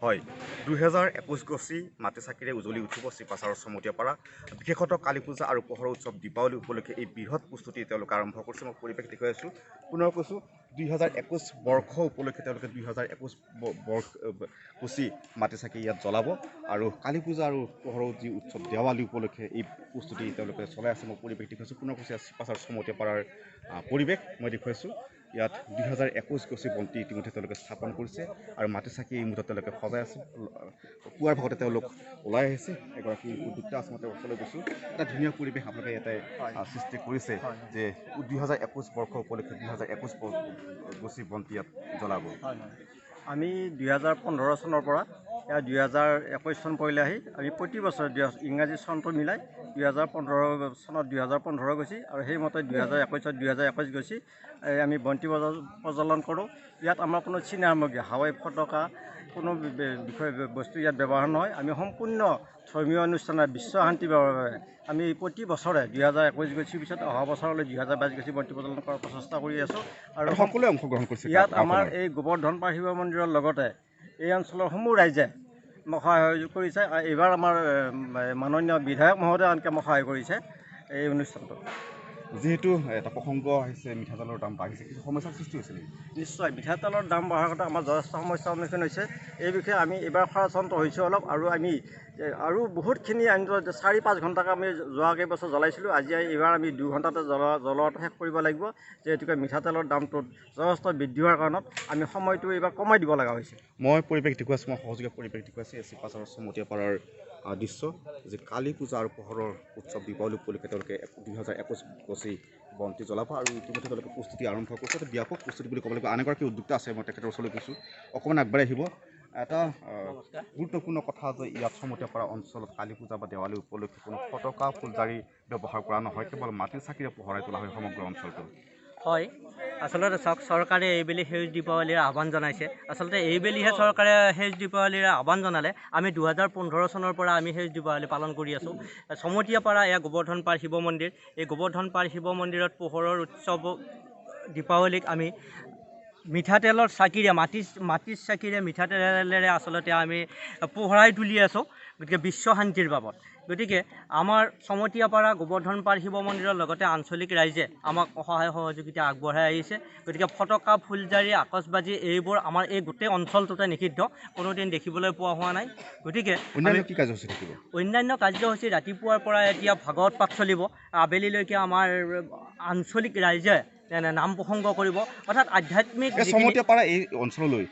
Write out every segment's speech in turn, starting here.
হয় 2021 গছি মাটি চাকিৰে উজ্বলি উঠিব চিপাচাৰৰ চমতীয়াপাৰা বিশেষতঃ কালী পূজা আৰু পোহৰ উৎসৱ দীপাৱলী উপলক্ষে এই বৃহৎ প্ৰস্তুতি তেওঁলোকে আৰম্ভ কৰিছে। মই পৰিৱেশ দেখুৱাই আছোঁ। পুনৰ কৈছোঁ 2021 বৰ্ষ উপলক্ষে তেওঁলোকে 2021 বৰ্ষ গছি মাটি চাকি ইয়াত জ্বলাব আৰু কালী পূজা আৰু পোহৰৰ যি উৎসৱ দেৱালী উপলক্ষে এই প্ৰস্তুতি তেওঁলোকে চলাই আছে। মই পৰিৱেশ দেখুৱাইছোঁ। পুনৰ কৈছোঁ চিপাচাৰ চমতীয়াপাৰাৰ পৰিৱেশ মই দেখুৱাইছোঁ। ইয়াত 2021 গছি বন্তি ইতিমধ্যে তেওঁলোকে স্থাপন কৰিছে আৰু মাটি চাকি এই মুহূৰ্তত তেওঁলোকে সজাই আছে। পুৱাৰ ভাগতে তেওঁলোক ওলাই আহিছে। এগৰাকী উদ্যোক্তা আছে, মই তেওঁৰ ওচৰলৈ গৈছোঁ। এটা ধুনীয়া পৰিৱেশ আপোনালোকে ইয়াতে সৃষ্টি কৰিছে যে 2021 বৰ্ষ উপলক্ষে 2021 গছি বন্তি ইয়াত জ্বলাব। আমি 2015 চনৰ পৰা 2021 চন পৰিলে আহি আমি প্ৰতি বছৰ ইংৰাজী চনটো মিলাই 2015 চনত 2015 গৈছে আৰু সেইমতে 2021 2021 গৈছে আমি বন্তি প্ৰজ্বলন কৰোঁ। ইয়াত আমাৰ কোনো চিনা সামগ্ৰী হাৱাই ফটকা কোনো বিষয় বস্তু ইয়াত ব্যৱহাৰ নহয়। আমি সম্পূৰ্ণ ধৰ্মীয় অনুষ্ঠানত বিশ্ব শান্তিৰ বাবে আমি প্ৰতি বছৰে 2021 গৈছে পিছত অহা বছৰলৈ 2022 গৈছে বন্তি প্ৰজ্বলন কৰাৰ প্ৰচেষ্টা কৰি আছোঁ আৰু সকলোৱে অংশগ্ৰহণ কৰিছে। ইয়াত আমাৰ এই গোবৰ্ধন পাৰ শিৱ মন্দিৰৰ লগতে এই অঞ্চলৰ সমূহ ৰাইজে মোক সহায় কৰিছে। এইবাৰ আমাৰ মাননীয় বিধায়ক মহোদয়ে আনকি মোক সহায় কৰিছে এই অনুষ্ঠানটো। যিহেতু এটা প্ৰসংগ আহিছে, মিঠাতেলৰ দাম বাঢ়িছে, কিছু সমস্যাৰ সৃষ্টি হৈছে নেকি? নিশ্চয় মিঠাতেলৰ দাম বঢ়াৰ কথা আমাৰ যথেষ্ট সমস্যাৰ সন্মুখীন হৈছে। এই বিষয়ে আমি এইবাৰ সচেতন হৈছোঁ অলপ আৰু বহুতখিনি আমি 4-5 ঘণ্টাকৈ আমি যোৱা কেইবছৰ জ্বলাইছিলোঁ। এইবাৰ আমি 2 ঘণ্টাতে জ্বলোৱাটো শেষ কৰিব লাগিব। যিহেতুকে মিঠাতেলৰ দামটোত যথেষ্ট বৃদ্ধি হোৱাৰ কাৰণত আমি সময়টো এইবাৰ কমাই দিব লগা হৈছে। মই পৰিৱেশ দেখুৱাইছোঁ, মই সহযোগী পৰিৱেশ দেখুৱাইছোঁ চিপাচাৰৰ চমতীয়াপাৰাৰ দৃশ্য যে কালী পূজা আৰু পোহৰৰ উৎসৱ দীপাৱলী উপলক্ষে তেওঁলোকে 2021 গছি বন্তি জ্বলাব আৰু ইতিমধ্যে তেওঁলোকে প্ৰস্তুতি আৰম্ভ কৰিছে। এটা ব্যাপক প্ৰস্তুতি বুলি ক'ব লাগিব। আন এগৰাকী উদ্যোক্তা আছে, মই তেখেতৰ ওচৰলৈ গৈছোঁ। অকণমান আগবাঢ়ি আহিব। এটা গুৰুত্বপূৰ্ণ কথা যে ইয়াত চমতীয়াপাৰা অঞ্চলত কালী পূজা বা দেৱালী উপলক্ষে কোনো ফটকা ফুলজাৰি ব্যৱহাৰ কৰা নহয়, কেৱল মাটিৰ চাকিৰে পোহৰাই তোলা হয় সমগ্ৰ অঞ্চলটো। হয়, আচলতে চাওক, চৰকাৰে এইবেলি সেউজ দীপাৱলীৰ আহ্বান জনাইছে। আচলতে এইবেলিহে চৰকাৰে সেউজ দীপাৱলীৰ আহ্বান জনালে। আমি 2015 চনৰ পৰা আমি সেউজ দীপাৱলী পালন কৰি আছোঁ। চমতীয়াপাৰা এয়া গোবৰ্ধন পাৰ শিৱ মন্দিৰ। এই গোবৰ্ধন পাৰ শিৱ মন্দিৰত পোহৰৰ উৎসৱ দীপাৱলীক আমি মিঠাতেলৰ চাকিৰে মাটিৰ চাকিৰে মিঠাতেলেৰে আচলতে আমি পোহৰাই তুলি আছোঁ, গতিকে বিশ্ব শান্তিৰ বাবদ। গতিকে আমাৰ চমতীয়াপাৰা গোবৰ্ধন পাৰ শিৱ মন্দিৰৰ লগতে আঞ্চলিক ৰাইজে আমাক সহায় সহযোগিতা আগবঢ়াই আহিছে। গতিকে ফটকা ফুলজাৰি আতচবাজি এইবোৰ আমাৰ এই গোটেই অঞ্চলটোতে নিষিদ্ধ, কোনোদিন দেখিবলৈ পোৱা হোৱা নাই। গতিকে অন্যান্য কাৰ্যসূচী ৰাতিপুৱাৰ পৰা এতিয়া ভাগৱত পাঠ চলিব, আবেলিলৈকে আমাৰ আঞ্চলিক ৰাইজে নাম প্ৰসংগ কৰিব, অৰ্থাৎ আধ্যাত্মিক। চমতীয়াপাৰা এই অঞ্চললৈ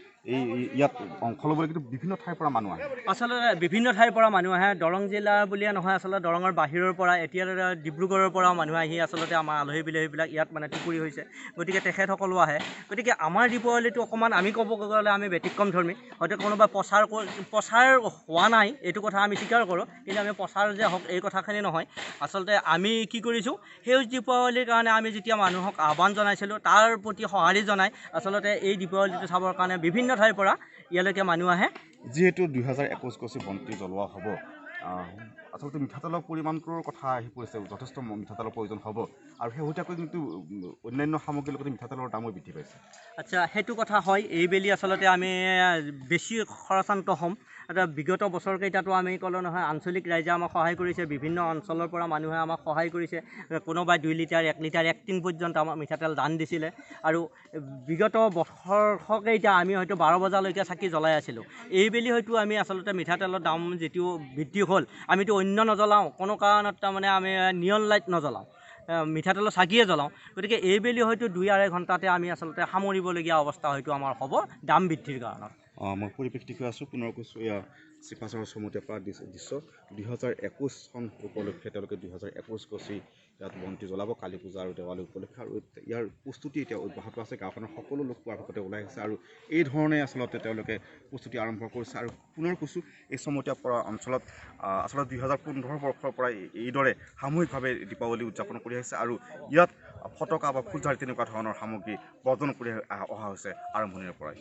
ইয়াত অংশ ল'বলৈ কিন্তু বিভিন্ন ঠাইৰ পৰা মানুহ আহে। আচলতে বিভিন্ন ঠাইৰ পৰা মানুহ আহে। দৰং জিলা বুলিয়ে নহয়, আচলতে দৰঙৰ বাহিৰৰ পৰা এতিয়া ডিব্ৰুগড়ৰ পৰাও মানুহ আহি আচলতে আমাৰ আলহী বিলাহীবিলাক ইয়াত মানে টুকুৰি হৈছে। গতিকে তেখেতসকলো আহে। গতিকে আমাৰ দীপাৱলীটো অকণমান আমি ক'ব গ'লে আমি ব্যতিক্ৰম ধৰ্মী। হয়তো কোনোবাই প্ৰচাৰ হোৱা নাই এইটো কথা আমি স্বীকাৰ কৰোঁ, কিন্তু আমি প্ৰচাৰ যে হওক এই কথাখিনি নহয়। আচলতে আমি কি কৰিছোঁ, সেউজ দীপাৱলীৰ কাৰণে আমি যেতিয়া মানুহক আহ্বান জনাইছিলোঁ, তাৰ প্ৰতি সঁহাৰি জনাই আচলতে এই দীপাৱলীটো চাবৰ কাৰণে বিভিন্ন ঠাইৰ পৰা ইয়ালৈকে মানুহ আহে। যিহেতু 2021 গছি বন্তি জ্বলোৱা হ'ব, আচলতে মিঠাতেলৰ পৰিমাণটোৰ কথা আহি পৰিছে। যথেষ্ট মিঠাতেলৰ প্ৰয়োজন হ'ব আৰু শেহতীয়াকৈ কিন্তু অন্যান্য সামগ্ৰীৰ লগতে মিঠাতেলৰ দামো বৃদ্ধি পাইছে। আচ্ছা, সেইটো কথা হয়। এইবেলি আচলতে আমি বেছি খৰচান্ত হ'ম। এটা বিগত বছৰকেইটাতো আমি ক'লোঁ নহয়, আঞ্চলিক ৰাইজে আমাক সহায় কৰিছে, বিভিন্ন অঞ্চলৰ পৰা মানুহে আমাক সহায় কৰিছে। কোনোবাই 2 লিটাৰ 1 লিটাৰ 1 টিন পৰ্যন্ত আমাক মিঠাতেল দান দিছিলে আৰু বিগত বছৰকেইটা আমি হয়তো 12 বজালৈকে চাকি জ্বলাই আছিলোঁ। এইবেলি হয়তো আমি আচলতে মিঠাতেলৰ দাম যিটো বৃদ্ধি হ'ল, আমিতো অন্য নজ্বলাওঁ, কোনো কাৰণত তাৰমানে আমি নিয়ন লাইট নজ্বলাওঁ, মিঠাতেলৰ চাকিয়ে জ্বলাওঁ। গতিকে এইবেলি হয়তো 2-2.5 ঘণ্টাতে আমি আচলতে সামৰিবলগীয়া অৱস্থা হয়তো আমাৰ হ'ব দাম বৃদ্ধিৰ কাৰণত। মই পৰিৱেশ দেখুৱাই আছোঁ। পুনৰ কৈছোঁ, এয়া চিপাচাৰৰ চমতীয়াপাৰা দৃশ্য 2021 চন উপলক্ষে তেওঁলোকে 2021 গছি ইয়াত বন্তি জ্বলাব কালী পূজা আৰু দেৱালী উপলক্ষে আৰু ইয়াৰ প্ৰস্তুতি এতিয়া অব্যাহত আছে। গাঁওখনৰ সকলো লোক পুৱাৰ ভাগতে ওলাই আহিছে আৰু এই ধৰণে আচলতে তেওঁলোকে প্ৰস্তুতি আৰম্ভ কৰিছে। আৰু পুনৰ কৈছোঁ, এই চমতীয়াপাৰা অঞ্চলত আচলতে 2015 বৰ্ষৰ পৰা এইদৰে সামূহিকভাৱে দীপাৱলী উদযাপন কৰি আহিছে আৰু ইয়াত ফটকা বা ফুলজাৰি তেনেকুৱা ধৰণৰ সামগ্ৰী বৰ্জন কৰি অহা হৈছে আৰম্ভণিৰ পৰাই।